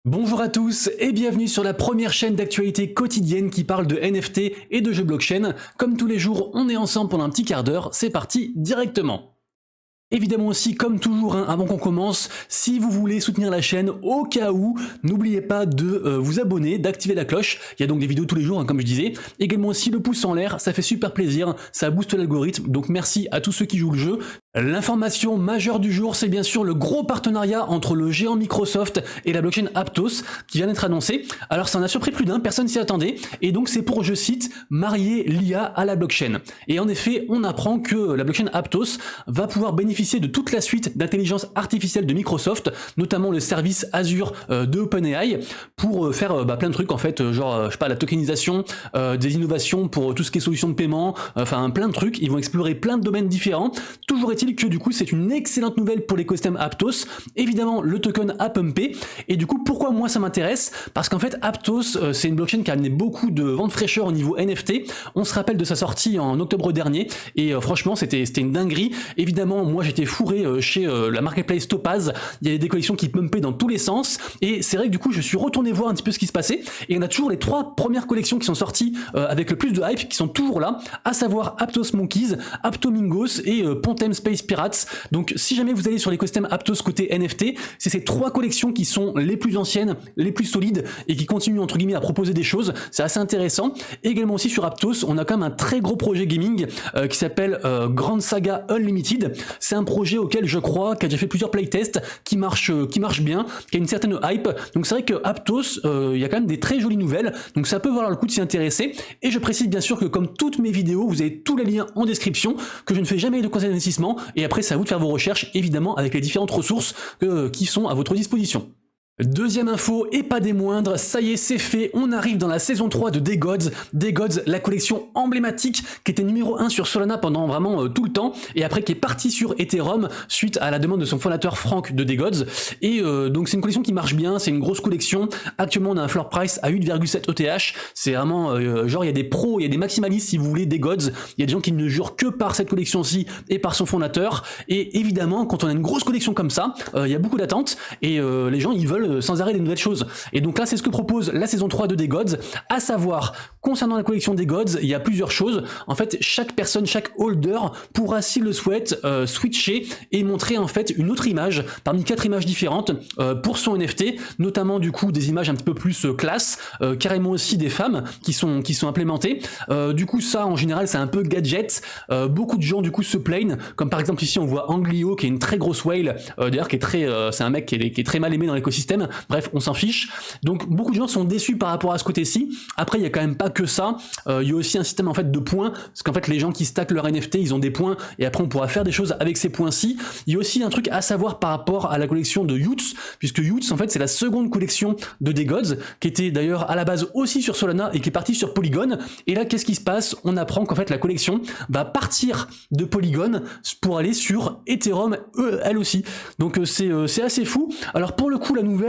Bonjour à tous et bienvenue sur la première chaîne d'actualité quotidienne qui parle de NFT et de jeux blockchain. Comme tous les jours, on est ensemble pendant un petit quart d'heure, c'est parti directement. Évidemment aussi, comme toujours, avant qu'on commence, si vous voulez soutenir la chaîne, au cas où, n'oubliez pas de vous abonner, d'activer la cloche. Il y a donc des vidéos tous les jours, comme je disais. Également aussi le pouce en l'air, ça fait super plaisir, ça booste l'algorithme, donc merci à tous ceux qui jouent le jeu. L'information majeure du jour, c'est bien sûr le gros partenariat entre le géant Microsoft et la blockchain Aptos qui vient d'être annoncé. Alors ça en a surpris plus d'un, personne s'y attendait, et donc c'est pour, je cite, marier l'IA à la blockchain. Et en effet, on apprend que la blockchain Aptos va pouvoir bénéficier de toute la suite d'intelligence artificielle de Microsoft, notamment le service Azure de OpenAI, pour faire plein de trucs en fait, genre je sais pas, la tokenisation, des innovations pour tout ce qui est solutions de paiement, enfin plein de trucs. Ils vont explorer plein de domaines différents. Toujours est-il que du coup c'est une excellente nouvelle pour l'écosystème Aptos. Évidemment le token a pumpé, et du coup pourquoi moi ça m'intéresse? Parce qu'en fait Aptos c'est une blockchain qui a amené beaucoup de ventes fraîcheur au niveau NFT. On se rappelle de sa sortie en octobre dernier, et franchement c'était une dinguerie. Évidemment moi j'étais fourré chez la marketplace Topaz, il y avait des collections qui pumpaient dans tous les sens, et c'est vrai que du coup je suis retourné voir un petit peu ce qui se passait, et on a toujours les 3 premières collections qui sont sorties avec le plus de hype, qui sont toujours là, à savoir Aptos Monkeys, Aptomingos et Pontem Space Pirates. Donc si jamais vous allez sur l'écosystème Aptos côté NFT, c'est ces 3 collections qui sont les plus anciennes, les plus solides, et qui continuent entre guillemets à proposer des choses, c'est assez intéressant. Et également aussi sur Aptos, on a quand même un très gros projet gaming qui s'appelle Grand Saga Unlimited. C'est un projet auquel je crois, qui a déjà fait plusieurs playtests, qui marche bien, qui a une certaine hype. Donc c'est vrai que Aptos, il y a quand même des très jolies nouvelles, donc ça peut valoir le coup de s'y intéresser. Et je précise bien sûr que comme toutes mes vidéos, vous avez tous les liens en description, que je ne fais jamais de conseils d'investissement, et après c'est à vous de faire vos recherches, évidemment, avec les différentes ressources qui sont à votre disposition. Deuxième info, et pas des moindres, ça y est, c'est fait, on arrive dans la saison 3 de DeGods. DeGods, la collection emblématique qui était numéro 1 sur Solana pendant vraiment tout le temps, et après qui est partie sur Ethereum suite à la demande de son fondateur Frank de DeGods. Et donc c'est une collection qui marche bien, c'est une grosse collection. Actuellement on a un floor price à 8,7 ETH, c'est vraiment genre il y a des pros, il y a des maximalistes si vous voulez DeGods, il y a des gens qui ne jurent que par cette collection-ci et par son fondateur, et évidemment quand on a une grosse collection comme ça, il y a beaucoup d'attentes, et les gens ils veulent sans arrêt des nouvelles choses. Et donc là c'est ce que propose la saison 3 de DeGods, à savoir concernant la collection DeGods, il y a plusieurs choses. En fait chaque personne, chaque holder pourra s'il le souhaite switcher et montrer en fait une autre image parmi 4 images différentes pour son NFT, notamment du coup des images un petit peu plus classe, carrément aussi des femmes qui sont implémentées. Du coup ça en général c'est un peu gadget, beaucoup de gens du coup se plaignent, comme par exemple ici on voit Anglio qui est une très grosse whale, d'ailleurs qui est très c'est un mec qui est très mal aimé dans l'écosystème. Bref, on s'en fiche. Donc beaucoup de gens sont déçus par rapport à ce côté-ci. Après, il y a quand même pas que ça. Il y a aussi un système en fait de points, parce qu'en fait les gens qui stackent leur NFT, ils ont des points, et après on pourra faire des choses avec ces points-ci. Il y a aussi un truc à savoir par rapport à la collection de Youths, puisque Youths en fait c'est la seconde collection de DeGods, qui était d'ailleurs à la base aussi sur Solana et qui est partie sur Polygon. Et là, qu'est-ce qui se passe? On apprend qu'en fait la collection va partir de Polygon pour aller sur Ethereum, elle aussi. Donc c'est assez fou. Alors pour le coup, la nouvelle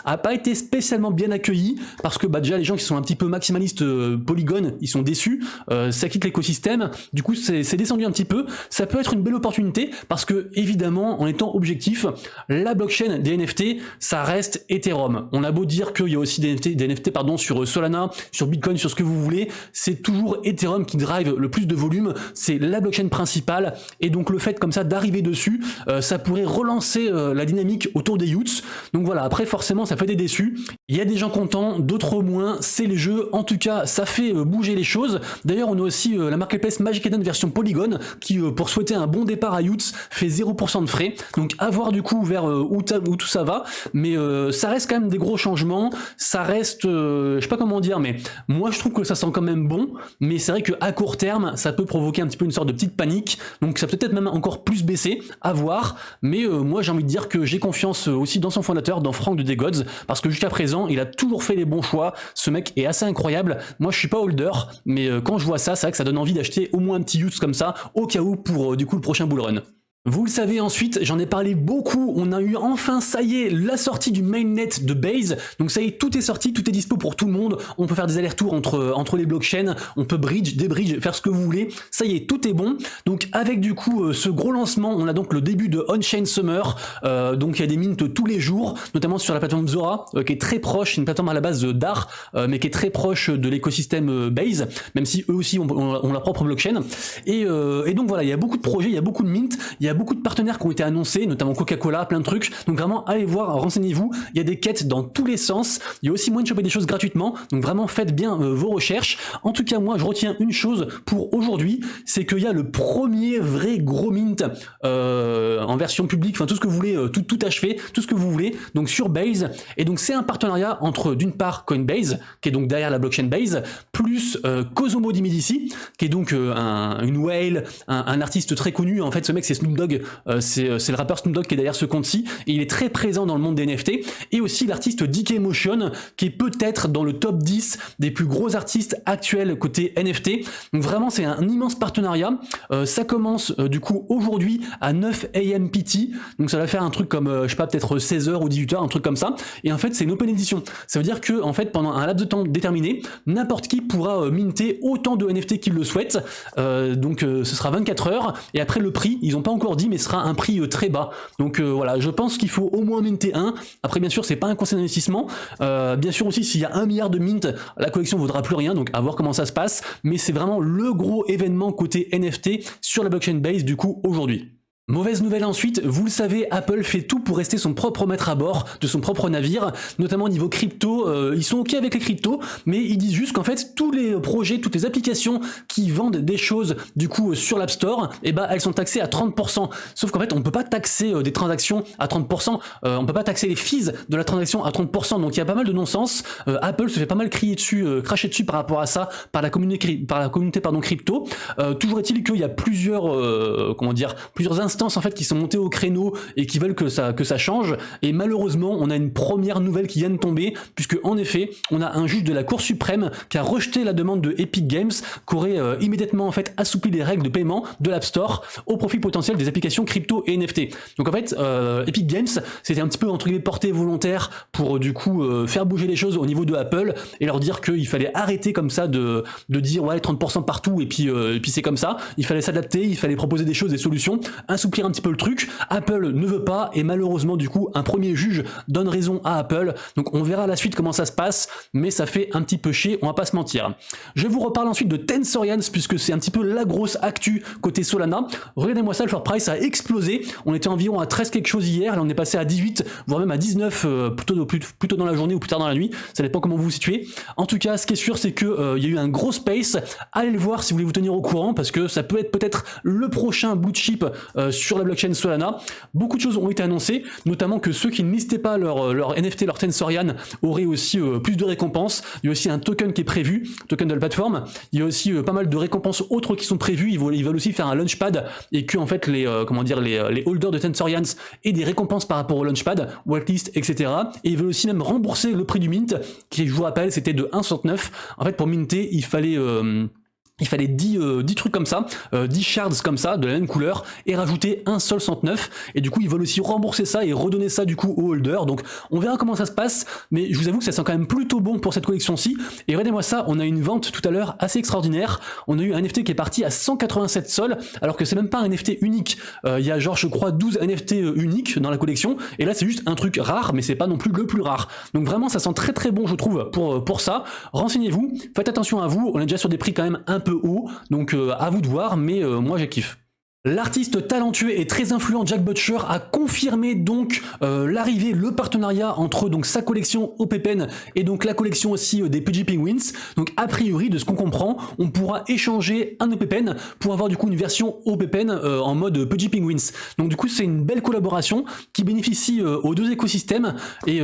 a pas été spécialement bien accueillie, parce que déjà les gens qui sont un petit peu maximalistes Polygon, ils sont déçus, ça quitte l'écosystème, du coup c'est descendu un petit peu. Ça peut être une belle opportunité, parce que évidemment en étant objectif, la blockchain des NFT ça reste Ethereum. On a beau dire qu'il y a aussi des NFT pardon, sur Solana, sur Bitcoin, sur ce que vous voulez, c'est toujours Ethereum qui drive le plus de volume, c'est la blockchain principale, et donc le fait comme ça d'arriver dessus, ça pourrait relancer la dynamique autour des youths. Donc voilà, après forcément ça fait des déçus, il y a des gens contents, d'autres moins, c'est le jeu. En tout cas ça fait bouger les choses. D'ailleurs on a aussi la marketplace Magic Eden version Polygon qui pour souhaiter un bon départ à Youths fait 0% de frais, donc à voir du coup vers où tout ça va, mais ça reste quand même des gros changements, ça reste je sais pas comment dire, mais moi je trouve que ça sent quand même bon, mais c'est vrai qu'à court terme ça peut provoquer un petit peu une sorte de petite panique, donc ça peut peut-être même encore plus baisser, à voir. Mais moi j'ai envie de dire que j'ai confiance aussi dans son fondateur, dans Frank de DeGods, parce que jusqu'à présent il a toujours fait les bons choix, ce mec est assez incroyable. Moi je suis pas holder, mais quand je vois ça, c'est vrai que ça donne envie d'acheter au moins un petit use comme ça, au cas où pour du coup le prochain bull run. Vous le savez, ensuite, j'en ai parlé beaucoup, on a eu enfin, ça y est, la sortie du mainnet de Base, donc ça y est, tout est sorti, tout est dispo pour tout le monde, on peut faire des allers-retours entre les blockchains, on peut bridge, débridge, faire ce que vous voulez, ça y est, tout est bon, donc avec du coup ce gros lancement, on a donc le début de On-Chain Summer, donc il y a des mints tous les jours, notamment sur la plateforme Zora, qui est très proche, une plateforme à la base d'art, mais qui est très proche de l'écosystème Base, même si eux aussi ont leur propre blockchain, et donc voilà, il y a beaucoup de projets, il y a beaucoup de mints, il y a beaucoup de partenaires qui ont été annoncés, notamment Coca-Cola, plein de trucs. Donc vraiment, allez voir, renseignez-vous. Il y a des quêtes dans tous les sens. Il y a aussi moyen de choper des choses gratuitement. Donc vraiment, faites bien vos recherches. En tout cas, moi, je retiens une chose pour aujourd'hui, c'est qu'il y a le premier vrai gros mint en version publique, enfin tout ce que vous voulez, tout achevé, tout ce que vous voulez. Donc sur Base. Et donc c'est un partenariat entre d'une part Coinbase, qui est donc derrière la blockchain Base, plus Cosmo di Medici, qui est donc une whale, un artiste très connu. En fait, ce mec, c'est Snoop Dogg, c'est le rappeur Snoop Dogg qui est derrière ce compte-ci, et il est très présent dans le monde des NFT, et aussi l'artiste DKMotion, qui est peut-être dans le top 10 des plus gros artistes actuels côté NFT. Donc vraiment, c'est un immense partenariat. Ça commence du coup aujourd'hui à 9 AM PT, donc ça va faire un truc comme, je sais pas, peut-être 16h ou 18h, un truc comme ça, et en fait, c'est une open edition. Ça veut dire que, en fait, pendant un laps de temps déterminé, n'importe qui pourra minter autant de NFT qu'il le souhaite, donc ce sera 24 heures, et après le prix, ils ont pas encore dit, mais ce sera un prix très bas. Donc voilà, je pense qu'il faut au moins minter un. Après, bien sûr, c'est pas un conseil d'investissement. Bien sûr aussi, s'il y a 1 milliard de mint, la collection vaudra plus rien, donc à voir comment ça se passe. Mais c'est vraiment le gros événement côté NFT sur la blockchain Base du coup aujourd'hui. Mauvaise nouvelle ensuite, vous le savez, Apple fait tout pour rester son propre maître à bord de son propre navire, notamment au niveau crypto. Ils sont ok avec les cryptos, mais ils disent juste qu'en fait tous les projets, toutes les applications qui vendent des choses du coup sur l'App Store, eh ben elles sont taxées à 30%. Sauf qu'en fait on peut pas taxer des transactions à 30%, on peut pas taxer les fees de la transaction à 30%. Donc il y a pas mal de non-sens. Apple se fait pas mal crier dessus, cracher dessus par rapport à ça par la communauté crypto. Toujours est-il qu'il y a plusieurs instances en fait qui sont montées au créneau et qui veulent que ça change, et malheureusement on a une première nouvelle qui vient de tomber, puisque en effet on a un juge de la Cour suprême qui a rejeté la demande de Epic Games, qui aurait immédiatement en fait assoupli les règles de paiement de l'App Store au profit potentiel des applications crypto et NFT. Donc en fait Epic Games c'était un petit peu entre guillemets porté volontaire pour du coup faire bouger les choses au niveau de Apple et leur dire qu'il fallait arrêter comme ça de dire ouais 30% partout et puis c'est comme ça. Il fallait s'adapter, il fallait proposer des choses, des solutions, assouplir un petit peu le truc. Apple ne veut pas, et malheureusement du coup un premier juge donne raison à Apple. Donc on verra la suite comment ça se passe, mais ça fait un petit peu chier, on va pas se mentir. Je vous reparle ensuite de Tensorians, puisque c'est un petit peu la grosse actu côté Solana. Regardez-moi ça, le short price a explosé. On était environ à 13 quelque chose hier, là on est passé à 18, voire même à 19 plutôt dans la journée ou plus tard dans la nuit, ça dépend comment vous vous situez. En tout cas, ce qui est sûr, c'est que y a eu un gros space. Allez le voir si vous voulez vous tenir au courant, parce que ça peut être peut-être le prochain blue chip sur la blockchain Solana. Beaucoup de choses ont été annoncées, notamment que ceux qui ne listaient pas leur NFT, leur Tensorian, auraient aussi plus de récompenses. Il y a aussi un token qui est prévu, token de la plateforme. Il y a aussi pas mal de récompenses autres qui sont prévues. Ils veulent aussi faire un launchpad, et que en fait les holders de Tensorians aient des récompenses par rapport au launchpad, whitelist, etc. Et ils veulent aussi même rembourser le prix du mint, qui, je vous rappelle, c'était de 1,69. En fait, pour minter, il fallait 10 trucs comme ça, 10 shards comme ça, de la même couleur, et rajouter un seul 109, et du coup ils veulent aussi rembourser ça et redonner ça du coup aux holders. Donc on verra comment ça se passe, mais je vous avoue que ça sent quand même plutôt bon pour cette collection-ci. Et regardez-moi ça, on a une vente tout à l'heure assez extraordinaire. On a eu un NFT qui est parti à 187 sols, alors que c'est même pas un NFT unique. Il y a genre je crois 12 NFT uniques dans la collection, et là c'est juste un truc rare, mais c'est pas non plus le plus rare. Donc vraiment ça sent très très bon je trouve pour ça. Renseignez-vous, faites attention à vous, on est déjà sur des prix quand même un peu haut, donc à vous de voir, mais moi j'ai kiffe. L'artiste talentueux et très influent Jack Butcher a confirmé donc l'arrivée, le partenariat entre donc sa collection OPPen et donc la collection aussi des Pudgy Penguins. Donc a priori, de ce qu'on comprend, on pourra échanger un OPPen pour avoir du coup une version OPPen en mode Pudgy Penguins. Donc du coup c'est une belle collaboration qui bénéficie aux deux écosystèmes, et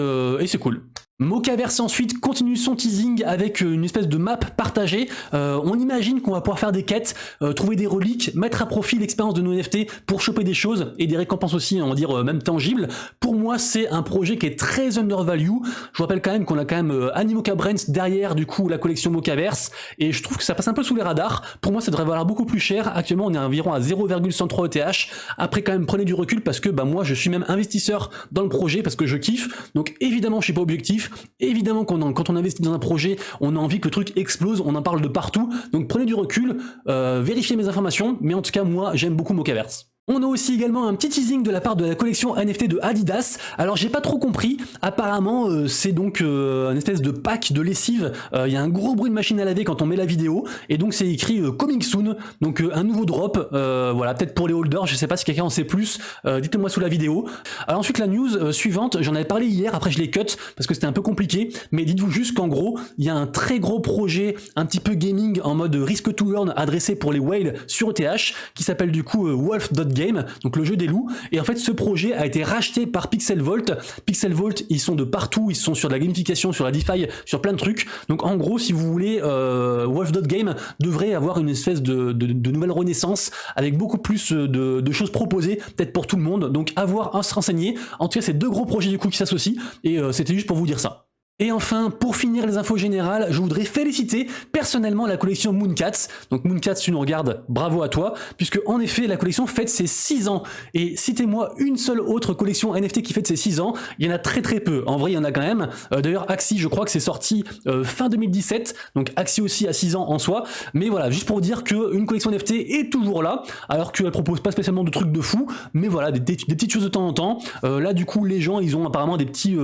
c'est cool. Mocaverse ensuite continue son teasing avec une espèce de map partagée. On imagine qu'on va pouvoir faire des quêtes, trouver des reliques, mettre à profit l'expérience de nos NFT pour choper des choses et des récompenses aussi, on va dire même tangibles. Pour moi, moi c'est un projet qui est très undervalue. Je vous rappelle quand même qu'on a quand même Animoca Brands derrière du coup la collection Mocaverse, et je trouve que ça passe un peu sous les radars. Pour moi ça devrait valoir beaucoup plus cher. Actuellement on est environ à 0,103 ETH. Après quand même prenez du recul parce que moi je suis même investisseur dans le projet parce que je kiffe. Donc évidemment je suis pas objectif. Évidemment quand on investit dans un projet, on a envie que le truc explose, on en parle de partout. Donc prenez du recul, vérifiez mes informations, mais en tout cas moi j'aime beaucoup Mocaverse. On a aussi également un petit teasing de la part de la collection NFT de Adidas. Alors j'ai pas trop compris, apparemment c'est donc une espèce de pack de lessive. Il y a un gros bruit de machine à laver quand on met la vidéo, et donc c'est écrit coming soon, donc un nouveau drop, voilà, peut-être pour les holders, je sais pas si quelqu'un en sait plus, dites-moi sous la vidéo. Alors ensuite la news suivante, j'en avais parlé hier, après je l'ai cut parce que c'était un peu compliqué, mais dites-vous juste qu'en gros, il y a un très gros projet, un petit peu gaming en mode risk to earn adressé pour les whales sur ETH, qui s'appelle du coup Wolf.game, donc le jeu des loups, et en fait ce projet a été racheté par Pixelvolt. Pixelvolt, ils sont de partout, ils sont sur de la gamification, sur la DeFi, sur plein de trucs, donc en gros si vous voulez, Wolf.game devrait avoir une espèce de nouvelle renaissance, avec beaucoup plus de choses proposées, peut-être pour tout le monde, donc à voir, à se renseigner. En tout cas c'est deux gros projets du coup qui s'associent, et c'était juste pour vous dire ça. Et enfin, pour finir les infos générales, je voudrais féliciter personnellement la collection Mooncats. Donc Mooncats, tu nous regardes, bravo à toi, puisque en effet, la collection fête ses 6 ans. Et citez-moi une seule autre collection NFT qui fête ses 6 ans, il y en a très très peu. En vrai, il y en a quand même. D'ailleurs, Axie, je crois que c'est sorti fin 2017, donc Axie aussi a 6 ans en soi. Mais voilà, juste pour vous dire qu'une collection NFT est toujours là, alors qu'elle propose pas spécialement de trucs de fou, mais voilà, des petites choses de temps en temps. Là, du coup, les gens, ils ont apparemment des petits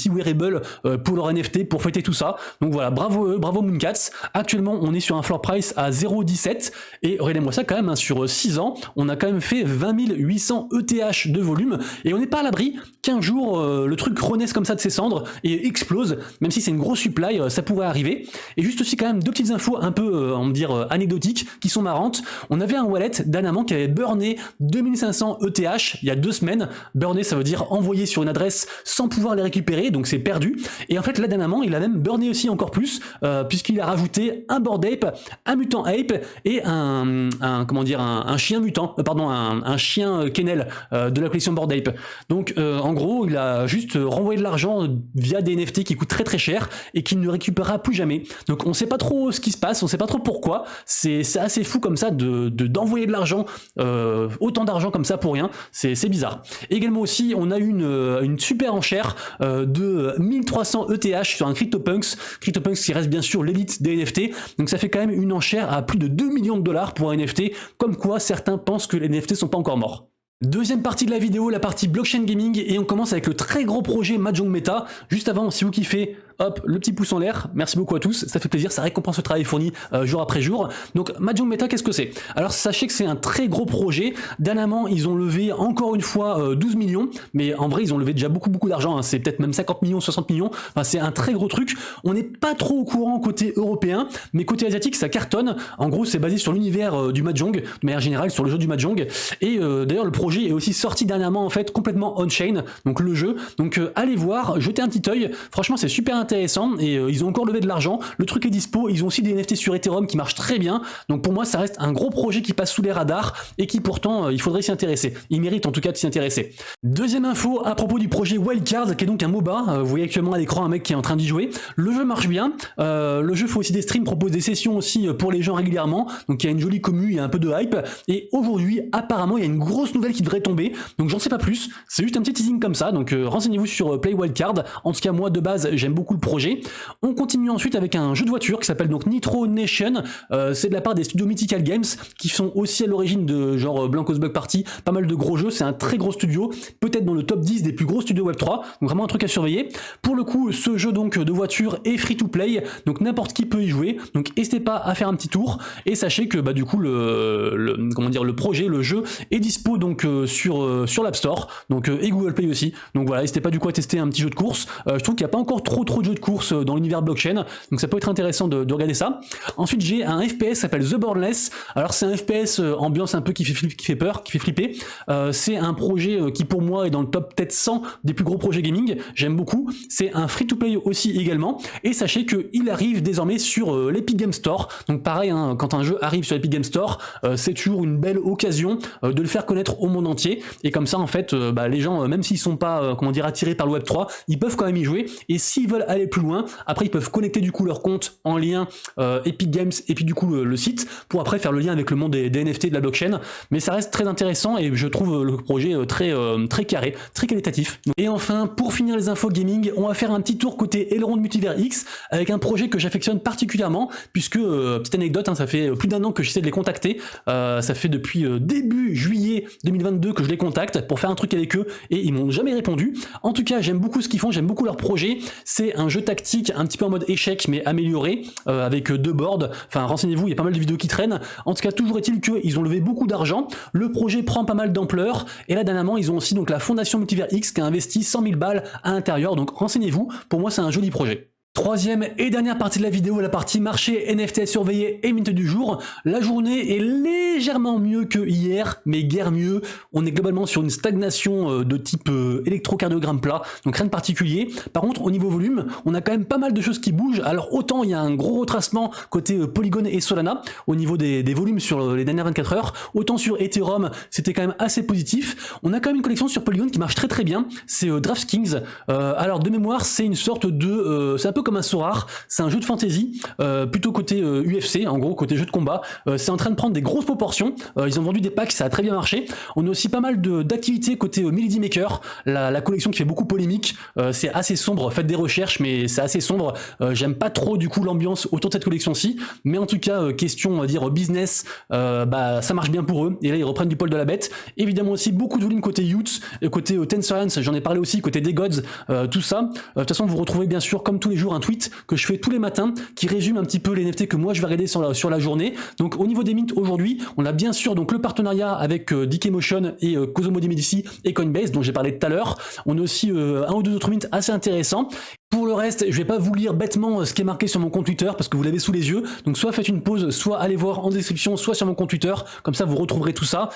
wearables pour leur NFT pour fêter tout ça. Donc voilà, bravo eux, bravo Mooncats. Actuellement, on est sur un floor price à 0,17 et regardez-moi ça quand même, hein, sur 6 ans, on a quand même fait 20 800 ETH de volume et on n'est pas à l'abri qu'un jour le truc renaisse comme ça de ses cendres et explose, même si c'est une grosse supply, ça pourrait arriver. Et juste aussi quand même deux petites infos un peu, on va dire, anecdotiques qui sont marrantes. On avait un wallet d'Anamant qui avait burné 2500 ETH il y a 2 semaines. Burné, ça veut dire envoyer sur une adresse sans pouvoir les récupérer, donc c'est perdu. Et en fait là dernièrement il a même burné aussi encore plus, puisqu'il a rajouté un Bored Ape, un Mutant Ape et un chien mutant, un chien kennel de la collection Bored Ape. Donc en gros il a juste renvoyé de l'argent via des NFT qui coûtent très très cher et qu'il ne récupérera plus jamais. Donc on sait pas trop ce qui se passe, on sait pas trop pourquoi, c'est assez fou comme ça d'envoyer de l'argent, autant d'argent comme ça pour rien, c'est bizarre. Également aussi on a eu une super enchère de 1300 ETH sur un CryptoPunks qui reste bien sûr l'élite des NFT, donc ça fait quand même une enchère à plus de 2 millions de dollars pour un NFT, comme quoi certains pensent que les NFT sont pas encore morts. Deuxième partie de la vidéo, la partie blockchain gaming, et on commence avec le très gros projet Mahjong Meta. Juste avant, si vous kiffez, hop, le petit pouce en l'air, merci beaucoup à tous, ça fait plaisir, ça récompense le travail fourni jour après jour. Donc Mahjong Meta, qu'est-ce que c'est? Alors sachez que c'est un très gros projet. Dernièrement, ils ont levé encore une fois 12 millions, mais en vrai ils ont levé déjà beaucoup d'argent, hein. C'est peut-être même 50 millions, 60 millions, enfin c'est un très gros truc. On n'est pas trop au courant côté européen, mais côté asiatique ça cartonne. En gros c'est basé sur l'univers du Mahjong, de manière générale sur le jeu du Mahjong, et d'ailleurs le projet est aussi sorti dernièrement en fait complètement on-chain, donc le jeu, donc allez voir, jetez un petit œil, franchement c'est super intéressant, et ils ont encore levé de l'argent, le truc est dispo, ils ont aussi des NFT sur Ethereum qui marchent très bien, donc pour moi ça reste un gros projet qui passe sous les radars, et qui pourtant il faudrait s'y intéresser, il mérite en tout cas de s'y intéresser. Deuxième info à propos du projet Wildcard, qui est donc un MOBA, vous voyez actuellement à l'écran un mec qui est en train d'y jouer, le jeu marche bien, le jeu fait aussi des streams, propose des sessions aussi pour les gens régulièrement, donc il y a une jolie commu, il y a un peu de hype, et aujourd'hui apparemment il y a une grosse nouvelle qui devrait tomber, donc j'en sais pas plus, c'est juste un petit teasing comme ça, donc renseignez-vous sur Play Wildcard. En tout cas moi de base j'aime beaucoup le projet. On continue ensuite avec un jeu de voiture qui s'appelle donc Nitro Nation, c'est de la part des studios Mythical Games qui sont aussi à l'origine de genre Blankos Bug Party, pas mal de gros jeux, c'est un très gros studio, peut-être dans le top 10 des plus gros studios Web3, donc vraiment un truc à surveiller. Pour le coup ce jeu donc de voiture est free to play, donc n'importe qui peut y jouer, donc n'hésitez pas à faire un petit tour, et sachez que du coup le projet, le jeu est dispo donc sur l'App Store, donc et Google Play aussi, donc voilà, n'hésitez pas du coup à tester un petit jeu de course. Je trouve qu'il n'y a pas encore trop de jeux de course dans l'univers blockchain, donc ça peut être intéressant de regarder ça. Ensuite j'ai un FPS qui s'appelle The Borderless. Alors c'est un FPS ambiance un peu qui fait peur, qui fait flipper. C'est un projet qui pour moi est dans le top peut-être 100 des plus gros projets gaming, j'aime beaucoup. C'est un free-to-play aussi également, et sachez qu'il arrive désormais sur l'Epic Game Store. Donc pareil, hein, quand un jeu arrive sur l'Epic Game Store, c'est toujours une belle occasion de le faire connaître au monde entier, et comme ça en fait les gens, même s'ils sont pas comment dire attirés par le Web3, ils peuvent quand même y jouer, et s'ils veulent aller plus loin, après ils peuvent connecter du coup leur compte en lien Epic Games et puis du coup le site pour après faire le lien avec le monde des NFT de la blockchain. Mais ça reste très intéressant et je trouve le projet très carré, très qualitatif. Et enfin, pour finir les infos gaming, on va faire un petit tour côté Elrond Multivers X avec un projet que j'affectionne particulièrement, puisque petite anecdote, hein, ça fait plus d'un an que j'essaie de les contacter. Ça fait depuis début juillet 2022 que je les contacte pour faire un truc avec eux et ils m'ont jamais répondu. En tout cas, j'aime beaucoup ce qu'ils font, j'aime beaucoup leur projet. C'est un jeu tactique un petit peu en mode échec mais amélioré avec 2 boards. Enfin, renseignez-vous, il y a pas mal de vidéos qui traînent. En tout cas, toujours est-il qu'ils ont levé beaucoup d'argent. Le projet prend pas mal d'ampleur et là dernièrement, ils ont aussi donc la fondation Multivers X qui a investi 100 000 balles à l'intérieur. Donc renseignez-vous. Pour moi, c'est un joli projet. Troisième et dernière partie de la vidéo, la partie marché NFT à surveiller et minute du jour. La journée est légèrement mieux que hier, mais guère mieux. On est globalement sur une stagnation de type électrocardiogramme plat, donc rien de particulier. Par contre, au niveau volume, on a quand même pas mal de choses qui bougent. Alors autant il y a un gros retracement côté Polygon et Solana au niveau des volumes sur les dernières 24 heures, autant sur Ethereum, c'était quand même assez positif. On a quand même une collection sur Polygon qui marche très bien, c'est DraftKings. Alors de mémoire, c'est une sorte de... c'est un peu comme un Sorare, c'est un jeu de fantasy, plutôt côté UFC, en gros côté jeu de combat. C'est en train de prendre des grosses proportions. Ils ont vendu des packs, ça a très bien marché. On a aussi pas mal d'activités côté Melody Maker, la collection qui fait beaucoup polémique. C'est assez sombre, faites des recherches, mais c'est assez sombre. J'aime pas trop du coup l'ambiance autour de cette collection-ci, mais en tout cas question on va dire business, ça marche bien pour eux. Et là ils reprennent du poil de la bête. Évidemment aussi beaucoup de volume côté Youth, côté Tencent, j'en ai parlé aussi, côté des Gods, tout ça. De toute façon vous retrouvez bien sûr comme tous les jours un tweet que je fais tous les matins qui résume un petit peu les NFT que moi je vais regarder sur la journée. Donc au niveau des mints aujourd'hui, on a bien sûr donc le partenariat avec DKMotion et Cosmo de Medici et Coinbase dont j'ai parlé tout à l'heure. On a aussi un ou deux autres mints assez intéressants. Pour le reste, je vais pas vous lire bêtement ce qui est marqué sur mon compte Twitter parce que vous l'avez sous les yeux. Donc soit faites une pause, soit allez voir en description, soit sur mon compte Twitter. Comme ça, vous retrouverez tout ça.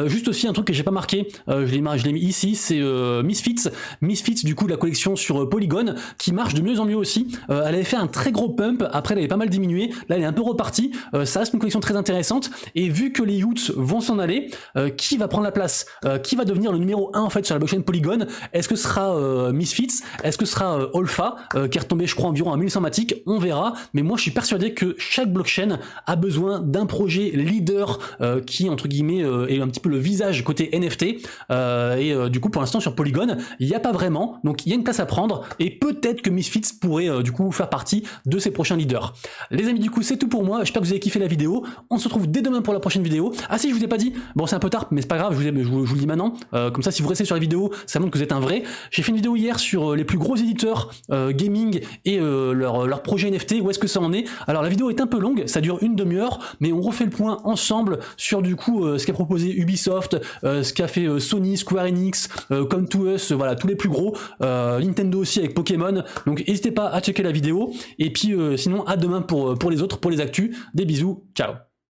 Juste aussi un truc que j'ai pas marqué, je l'ai mis ici, c'est Misfits. Misfits, du coup, la collection sur Polygon qui marche de mieux en mieux aussi. Elle avait fait un très gros pump. Après, elle avait pas mal diminué. Là, elle est un peu repartie. Ça reste une collection très intéressante. Et vu que les youths vont s'en aller, qui va prendre la place? Qui va devenir le numéro 1 en fait sur la blockchain Polygon? Est-ce que ce sera Misfits? Est-ce que ce sera Olfa qui est retombé je crois environ à 1100 Matic, on verra, mais moi je suis persuadé que chaque blockchain a besoin d'un projet leader qui entre guillemets est un petit peu le visage côté NFT du coup pour l'instant sur Polygon il n'y a pas vraiment, donc il y a une place à prendre et peut-être que Misfits pourrait du coup faire partie de ces prochains leaders. Les amis, du coup c'est tout pour moi, j'espère que vous avez kiffé la vidéo, on se retrouve dès demain pour la prochaine vidéo. Ah si, je vous ai pas dit, bon c'est un peu tard mais c'est pas grave, je vous le dis maintenant, comme ça si vous restez sur la vidéo ça montre que vous êtes un vrai. J'ai fait une vidéo hier sur les plus gros éditeurs gaming et leur projet NFT, où est-ce que ça en est. Alors la vidéo est un peu longue, ça dure une demi-heure, mais on refait le point ensemble sur du coup ce qu'a proposé Ubisoft, ce qu'a fait Sony, Square Enix, Come to Us, voilà tous les plus gros, Nintendo aussi avec Pokémon, donc n'hésitez pas à checker la vidéo, et puis sinon à demain pour les autres, pour les actus, des bisous, ciao.